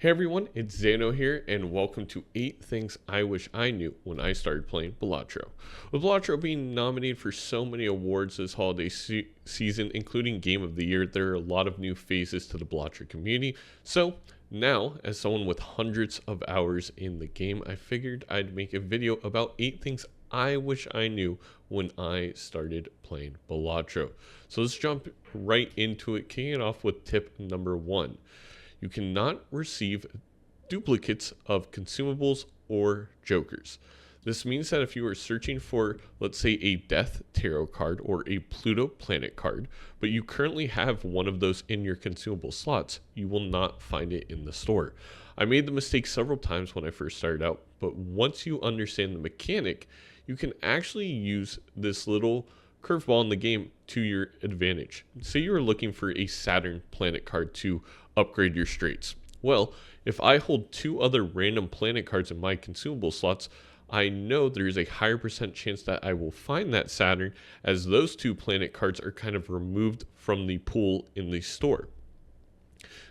Hey everyone, it's Zano here, and welcome to 8 Things I Wish I Knew When I Started Playing Balatro. With Balatro being nominated for so many awards this holiday season, including Game of the Year, there are a lot of new phases to the Balatro community. So now, as someone with hundreds of hours in the game, I figured I'd make a video about 8 things I wish I knew when I started playing Balatro. So let's jump right into it, kicking it off with tip number 1. You cannot receive duplicates of consumables or jokers. This means that if you are searching for, let's say, a Death Tarot card or a Pluto Planet card, but you currently have one of those in your consumable slots, you will not find it in the store. I made the mistake several times when I first started out, but once you understand the mechanic, you can actually use this little curveball in the game to your advantage. Say you are looking for a Saturn planet card to upgrade your straights. Well, if I hold 2 other random planet cards in my consumable slots, I know there's a higher percent chance that I will find that Saturn, as those 2 planet cards are kind of removed from the pool in the store.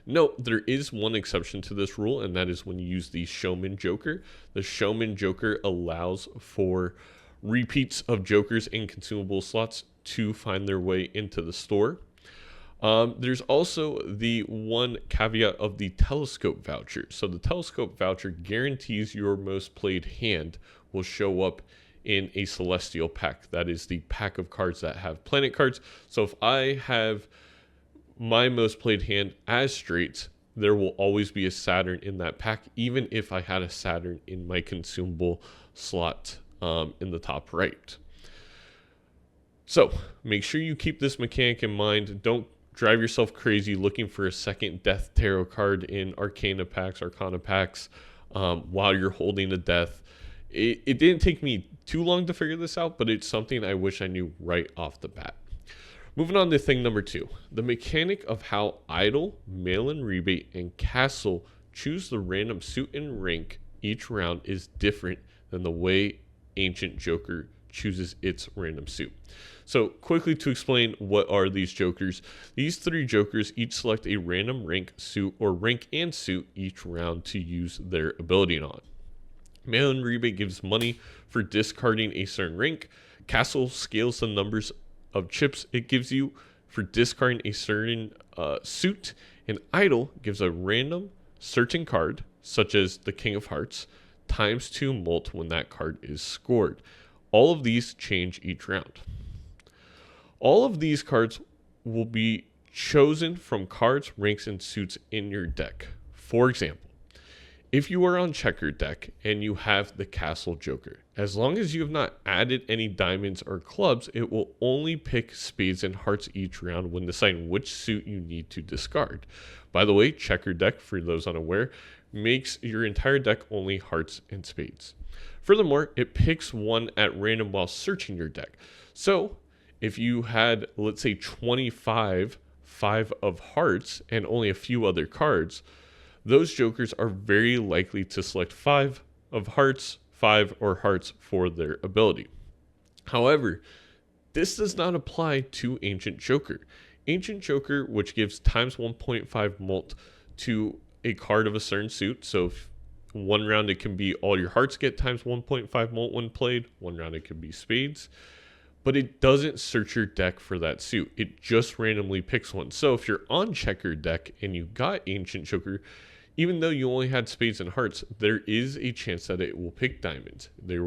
Note, there is one exception to this rule, and that is when you use the Showman Joker. The Showman Joker allows for repeats of jokers in consumable slots to find their way into the store. There's also the one caveat of the telescope voucher. So the telescope voucher guarantees your most played hand will show up in a celestial pack. That is the pack of cards that have planet cards. So if I have my most played hand as straights, there will always be a Saturn in that pack, even if I had a Saturn in my consumable slot in the top right. So make sure you keep this mechanic in mind. Don't drive yourself crazy looking for a second Death Tarot card in Arcana packs while you're holding a Death. It didn't take me too long to figure this out, but it's something I wish I knew right off the bat. Moving on to thing number 2. The mechanic of how Idol, Mail-in Rebate, and Castle choose the random suit and rank each round is different than the way Ancient Joker chooses its random suit. So quickly to explain, what are these jokers? These 3 jokers each select a random rank, suit, or rank and suit each round to use their ability on. Mail-in Rebate gives money for discarding a certain rank. Castle scales the numbers of chips it gives you for discarding a certain suit. And Idol gives a random certain card, such as the King of Hearts, times 2 mult when that card is scored. All of these change each round. All of these cards will be chosen from cards, ranks, and suits in your deck. For example, if you are on checkered deck and you have the Castle Joker, as long as you have not added any diamonds or clubs, it will only pick spades and hearts each round when deciding which suit you need to discard. By the way, checkered deck, for those unaware, makes your entire deck only hearts and spades. Furthermore, it picks one at random while searching your deck. So if you had, let's say, 5 of hearts and only a few other cards, those jokers are very likely to select 5 of hearts, 5 or hearts for their ability. However, this does not apply to Ancient Joker. Ancient Joker, which gives times 1.5 mult to a card of a certain suit. So if one round it can be all your hearts get times 1.5 mult when played. One round it could be spades. But it doesn't search your deck for that suit. It just randomly picks one. So if you're on checkered deck and you got Ancient Joker, even though you only had spades and hearts, there is a chance that it will pick diamonds. There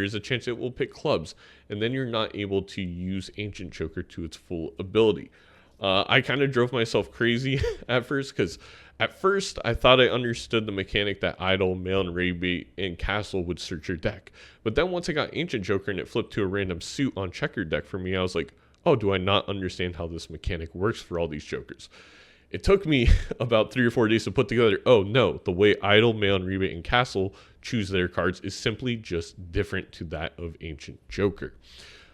is a chance it will pick clubs. And then you're not able to use Ancient Joker to its full ability. I kind of drove myself crazy at first, because at first I thought I understood the mechanic that Idol, Mail-in Rebate, and Castle would search your deck. But then once I got Ancient Joker and it flipped to a random suit on checkered deck for me, I was like, oh, do I not understand how this mechanic works for all these jokers? It took me about 3 or 4 days to put together, oh no, the way Idol, Mail-in Rebate, and Castle choose their cards is simply just different to that of Ancient Joker.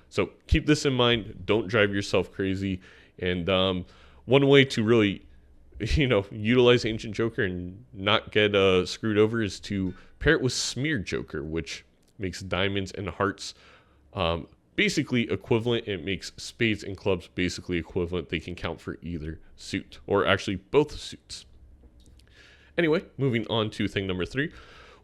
So keep this in mind. Don't drive yourself crazy. And one way to really, utilize Ancient Joker and not get screwed over is to pair it with Smeared Joker, which makes diamonds and hearts basically equivalent. It makes spades and clubs basically equivalent. They can count for either suit, or actually both suits. Anyway, moving on to thing number 3.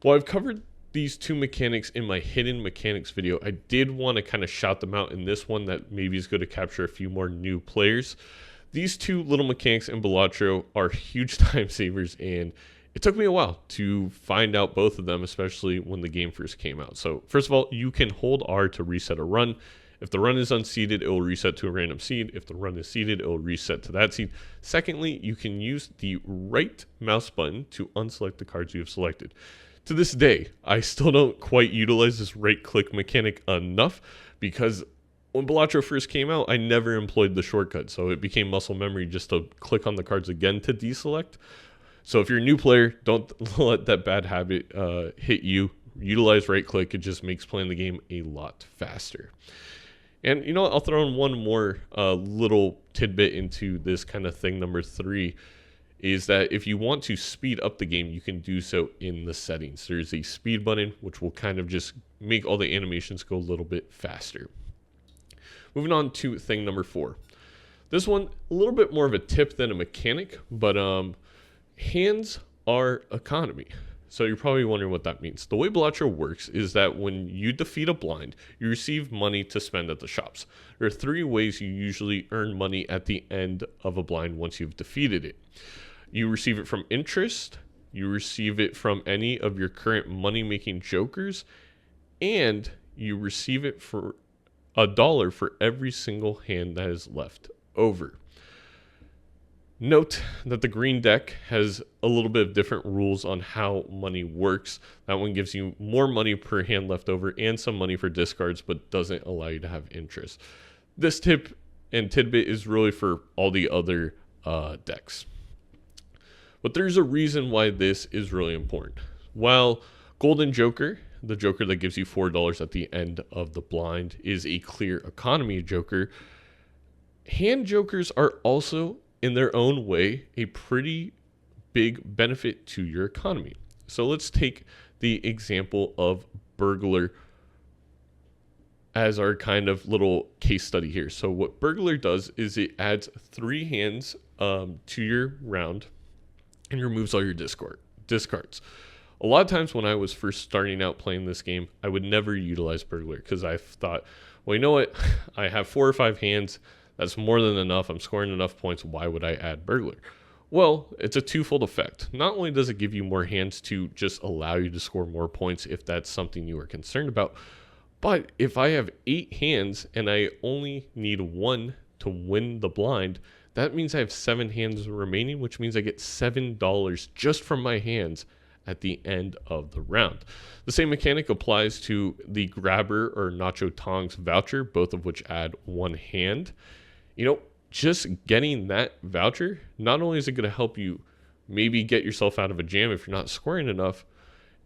Well, I've covered these 2 mechanics in my hidden mechanics video. I did want to kind of shout them out in this one that maybe is going to capture a few more new players. These 2 little mechanics in Balatro are huge time savers, and it took me a while to find out both of them, especially when the game first came out. So first of all, you can hold R to reset a run. If the run is unseeded, it will reset to a random seed. If the run is seeded, it will reset to that seed. Secondly, you can use the right mouse button to unselect the cards you have selected. To this day, I still don't quite utilize this right click mechanic enough, because when Balatro first came out, I never employed the shortcut. So it became muscle memory just to click on the cards again to deselect. So if you're a new player, don't let that bad habit hit you. Utilize right click. It just makes playing the game a lot faster. And you know what? I'll throw in one more little tidbit into this kind of thing. Number 3 is that if you want to speed up the game, you can do so in the settings. There's a speed button, which will kind of just make all the animations go a little bit faster. Moving on to thing number 4. This one, a little bit more of a tip than a mechanic, but hands are economy. So you're probably wondering what that means. The way Balatro works is that when you defeat a blind, you receive money to spend at the shops. There are 3 ways you usually earn money at the end of a blind once you've defeated it. You receive it from interest, you receive it from any of your current money-making jokers, and you receive it for $1 for every single hand that is left over. Note that the green deck has a little bit of different rules on how money works. That one gives you more money per hand left over and some money for discards, but doesn't allow you to have interest. This tip and tidbit is really for all the other decks. But there's a reason why this is really important. While Golden Joker, the Joker that gives you $4 at the end of the blind, is a clear economy Joker, hand Jokers are also in their own way a pretty big benefit to your economy. So let's take the example of Burglar as our kind of little case study here. So what Burglar does is it adds 3 hands to your round and removes all your discards. A lot of times when I was first starting out playing this game, I would never utilize Burglar because I thought, well, you know what? I have 4 or 5 hands. That's more than enough. I'm scoring enough points. Why would I add Burglar? Well, it's a twofold effect. Not only does it give you more hands to just allow you to score more points if that's something you are concerned about, but if I have 8 hands and I only need 1 to win the blind, that means I have 7 hands remaining, which means I get $7 just from my hands at the end of the round. The same mechanic applies to the Grabber or Nacho Tongs voucher, both of which add 1 hand. You know, just getting that voucher, not only is it going to help you maybe get yourself out of a jam if you're not scoring enough,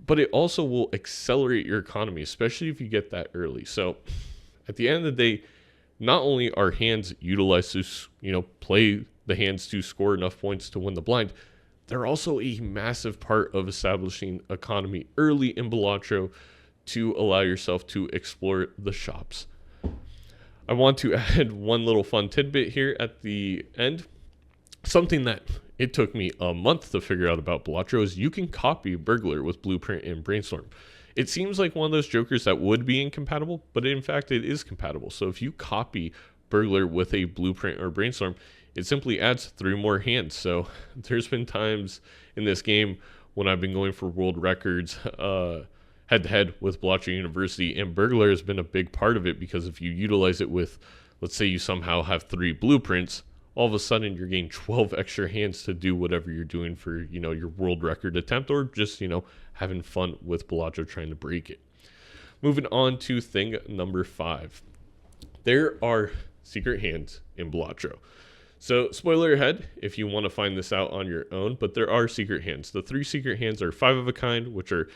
but it also will accelerate your economy, especially if you get that early. So at the end of the day, not only are hands utilized to, play the hands to score enough points to win the blind, they're also a massive part of establishing economy early in Balatro to allow yourself to explore the shops. I want to add one little fun tidbit here at the end. Something that it took me a month to figure out about Balatro is you can copy Burglar with Blueprint and Brainstorm. It seems like one of those jokers that would be incompatible, but in fact it is compatible. So if you copy Burglar with a Blueprint or Brainstorm, it simply adds 3 more hands. So there's been times in this game when I've been going for world records head-to-head with Balatro University, and Burglar has been a big part of it because if you utilize it with, let's say you somehow have 3 blueprints, all of a sudden you're getting 12 extra hands to do whatever you're doing for, your world record attempt, or just, having fun with Balatro trying to break it. Moving on to thing number 5. There are secret hands in Balatro. So spoiler ahead if you want to find this out on your own, but there are secret hands. The 3 secret hands are 5 of a kind, which are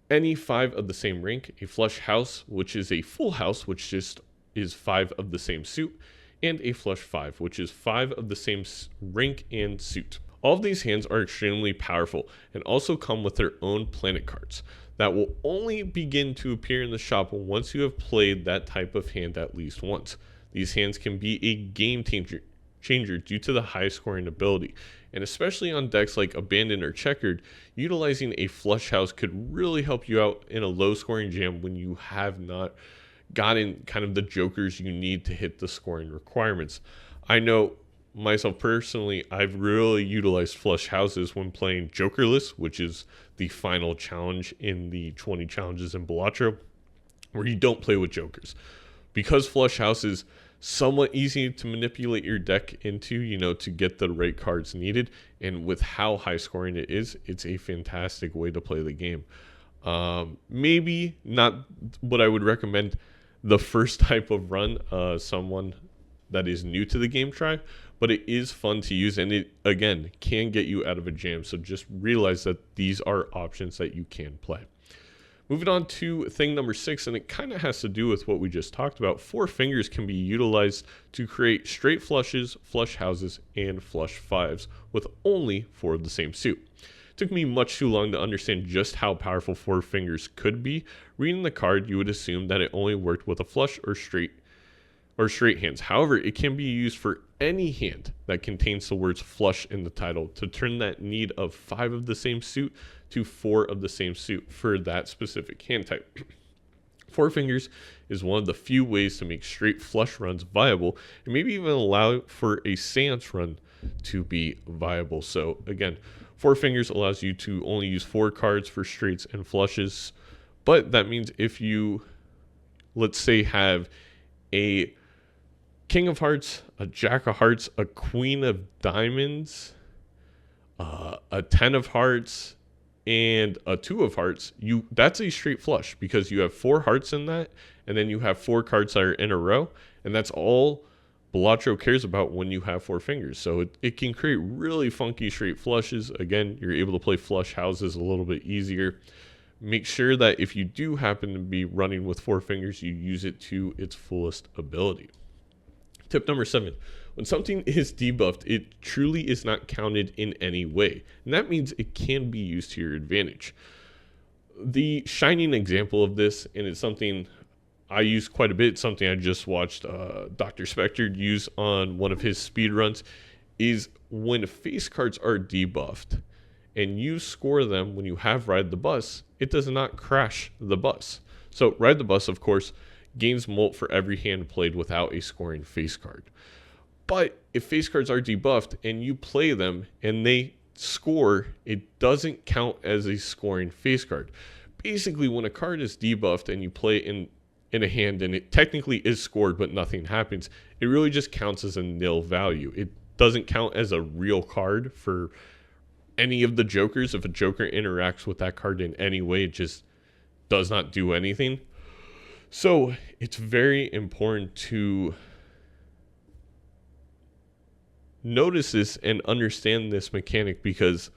any 5 of the same rank, a flush house, which is a full house, which just is 5 of the same suit, and a flush 5, which is 5 of the same rank and suit. All of these hands are extremely powerful and also come with their own planet cards that will only begin to appear in the shop once you have played that type of hand at least once. These hands can be a game changer due to the high scoring ability. And especially on decks like Abandoned or Checkered, utilizing a flush house could really help you out in a low scoring jam when you have not gotten kind of the jokers you need to hit the scoring requirements. I know myself personally, I've really utilized flush houses when playing jokerless, which is the final challenge in the 20 challenges in Balatro, where you don't play with jokers. Because flush house is somewhat easy to manipulate your deck into, to get the right cards needed, and with how high scoring it is, it's a fantastic way to play the game. Maybe not what I would recommend the first type of run someone that is new to the game try, but it is fun to use, and it again can get you out of a jam. So just realize that these are options that you can play. Moving on to thing number 6, and it kind of has to do with what we just talked about. 4 fingers can be utilized to create straight flushes, flush houses, and flush fives with only 4 of the same suit. It took me much too long to understand just how powerful 4 fingers could be. Reading the card, you would assume that it only worked with a flush or straight hands. However, it can be used for any hand that contains the words flush in the title to turn that need of 5 of the same suit to 4 of the same suit for that specific hand type. 4 fingers is one of the few ways to make straight flush runs viable, and maybe even allow for a seance run to be viable. So again, 4 fingers allows you to only use 4 cards for straights and flushes, but that means if you, let's say, have a King of Hearts, a Jack of Hearts, a Queen of Diamonds, a 10 of Hearts, and a 2 of Hearts, that's a straight flush because you have 4 hearts in that, and then you have 4 cards that are in a row, and that's all Balatro cares about when you have 4 fingers. So it can create really funky straight flushes. Again, you're able to play flush houses a little bit easier. Make sure that if you do happen to be running with 4 fingers, you use it to its fullest ability. Tip number 7. When something is debuffed, it truly is not counted in any way. And that means it can be used to your advantage. The shining example of this, and it's something I use quite a bit, something I just watched Dr. Spectre use on one of his speed runs, is when face cards are debuffed and you score them when you have Ride the Bus, it does not crash the bus. So Ride the Bus, of course, gains molt for every hand played without a scoring face card. But if face cards are debuffed and you play them and they score, it doesn't count as a scoring face card. Basically, when a card is debuffed and you play in a hand and it technically is scored but nothing happens, it really just counts as a nil value. It doesn't count as a real card for any of the jokers. If a joker interacts with that card in any way, it just does not do anything. So it's very important to notice this and understand this mechanic, because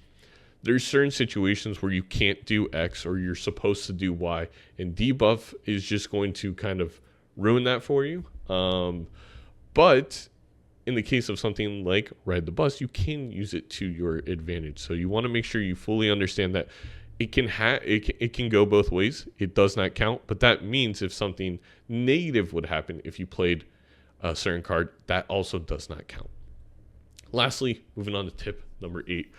there's certain situations where you can't do X or you're supposed to do Y, and debuff is just going to kind of ruin that for you. But in the case of something like Ride the Bus, you can use it to your advantage. So you want to make sure you fully understand that it can go both ways. It does not count, but that means if something negative would happen if you played a certain card, that also does not count. Lastly, moving on to tip number 8.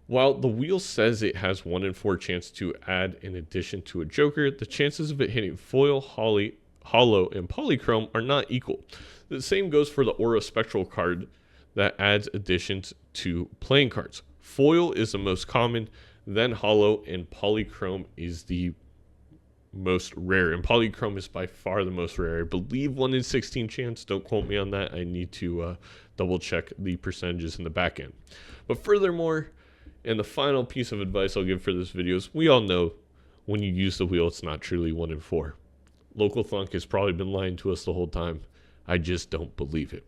While the wheel says it has 1 in 4 chance to add an addition to a joker, the chances of it hitting foil, hollow, and polychrome are not equal. The same goes for the Aura Spectral card that adds additions to playing cards. Foil is the most common, then hollow, and polychrome is the most rare, and polychrome is by far the most rare. I believe 1 in 16 chance. Don't quote me on that. I need to double check the percentages in the back end. But furthermore, and the final piece of advice I'll give for this video is, we all know when you use the wheel, it's not truly 1 in 4. Local Thunk has probably been lying to us the whole time. I just don't believe it.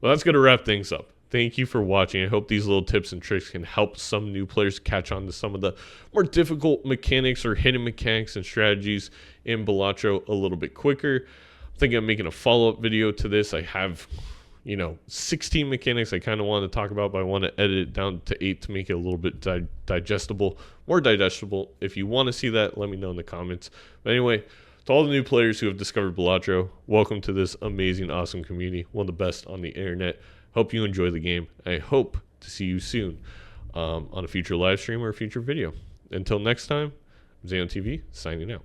Well, that's going to wrap things up. Thank you for watching. I hope these little tips and tricks can help some new players catch on to some of the more difficult mechanics or hidden mechanics and strategies in Balatro a little bit quicker. I'm thinking of making a follow-up video to this. I have, 16 mechanics I kind of want to talk about, but I want to edit it down to 8 to make it a little bit more digestible. If you want to see that, let me know in the comments. But anyway, to all the new players who have discovered Balatro, welcome to this amazing, awesome community, one of the best on the internet. Hope you enjoy the game. I hope to see you soon on a future live stream or a future video. Until next time, ZainoTV signing out.